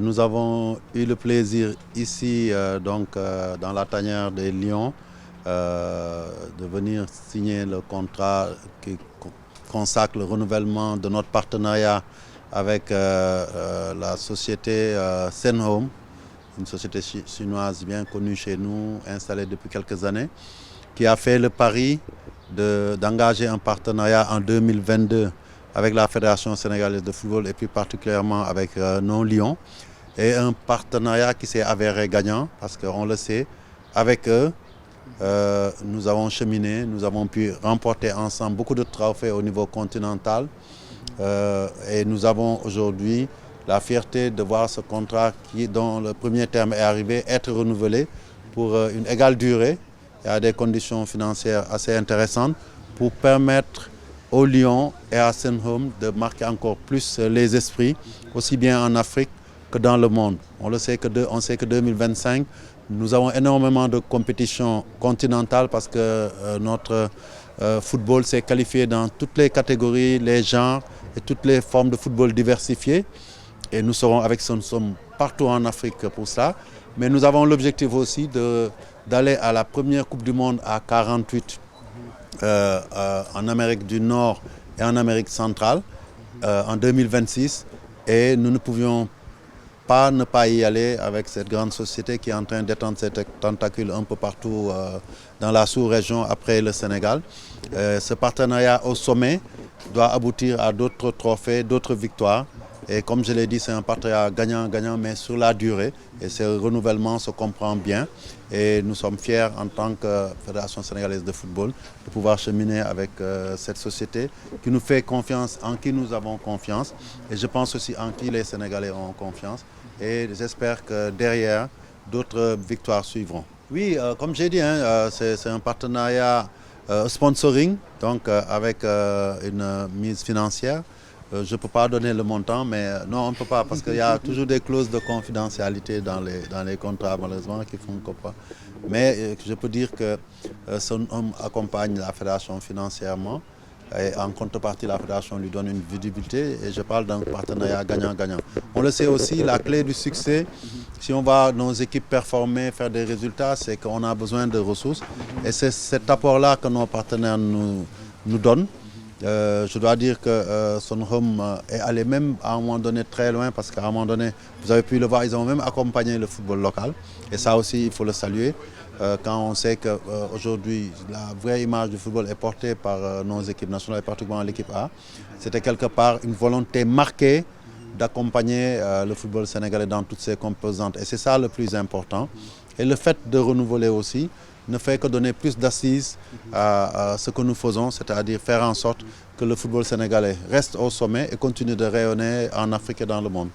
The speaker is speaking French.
Nous avons eu le plaisir ici, dans la tanière des Lions, de venir signer le contrat qui consacre le renouvellement de notre partenariat avec la société Senhome, une société chinoise bien connue chez nous, installée depuis quelques années, qui a fait le pari d'engager un partenariat en 2022 avec la Fédération sénégalaise de football et plus particulièrement avec nos Lions. Et un partenariat qui s'est avéré gagnant parce qu'on le sait, avec eux, nous avons cheminé, nous avons pu remporter ensemble beaucoup de trophées au niveau continental et nous avons aujourd'hui la fierté de voir ce contrat dont le premier terme est arrivé être renouvelé pour une égale durée et à des conditions financières assez intéressantes pour permettre aux Lions et à Senhome de marquer encore plus les esprits, aussi bien en Afrique que dans le monde. On sait que 2025, nous avons énormément de compétitions continentales parce que notre football s'est qualifié dans toutes les catégories, les genres et toutes les formes de football diversifiées. Et nous serons avec Senhome partout en Afrique pour ça. Mais nous avons l'objectif aussi d'aller à la première Coupe du Monde à 48 en Amérique du Nord et en Amérique centrale en 2026. Et nous ne pouvions ne pas y aller avec cette grande société qui est en train d'étendre ses tentacules un peu partout dans la sous-région après le Sénégal. Ce partenariat au sommet doit aboutir à d'autres trophées, d'autres victoires. Et comme je l'ai dit, c'est un partenariat gagnant-gagnant, mais sur la durée. Et ce renouvellement se comprend bien. Et nous sommes fiers, en tant que Fédération sénégalaise de football, de pouvoir cheminer avec cette société qui nous fait confiance, en qui nous avons confiance. Et je pense aussi en qui les Sénégalais ont confiance. Et j'espère que derrière, d'autres victoires suivront. Oui, comme j'ai dit, c'est un partenariat sponsoring, donc avec une mise financière. Je ne peux pas donner le montant, mais non, on ne peut pas, parce qu'il y a toujours des clauses de confidentialité dans les contrats, malheureusement, qui font que pas. Mais je peux dire que Senhome accompagne la fédération financièrement, et en contrepartie, la fédération lui donne une visibilité, et je parle d'un partenariat gagnant-gagnant. On le sait aussi, la clé du succès, si on va nos équipes performer, faire des résultats, c'est qu'on a besoin de ressources, et c'est cet apport-là que nos partenaires nous donnent. Je dois dire que Senhome est allé même à un moment donné très loin parce qu'à un moment donné, vous avez pu le voir, ils ont même accompagné le football local. Et ça aussi, il faut le saluer. Quand on sait qu'aujourd'hui, la vraie image du football est portée par nos équipes nationales, et particulièrement l'équipe A, c'était quelque part une volonté marquée d'accompagner le football sénégalais dans toutes ses composantes. Et c'est ça le plus important. Et le fait de renouveler aussi ne fait que donner plus d'assises à ce que nous faisons, c'est-à-dire faire en sorte que le football sénégalais reste au sommet et continue de rayonner en Afrique et dans le monde.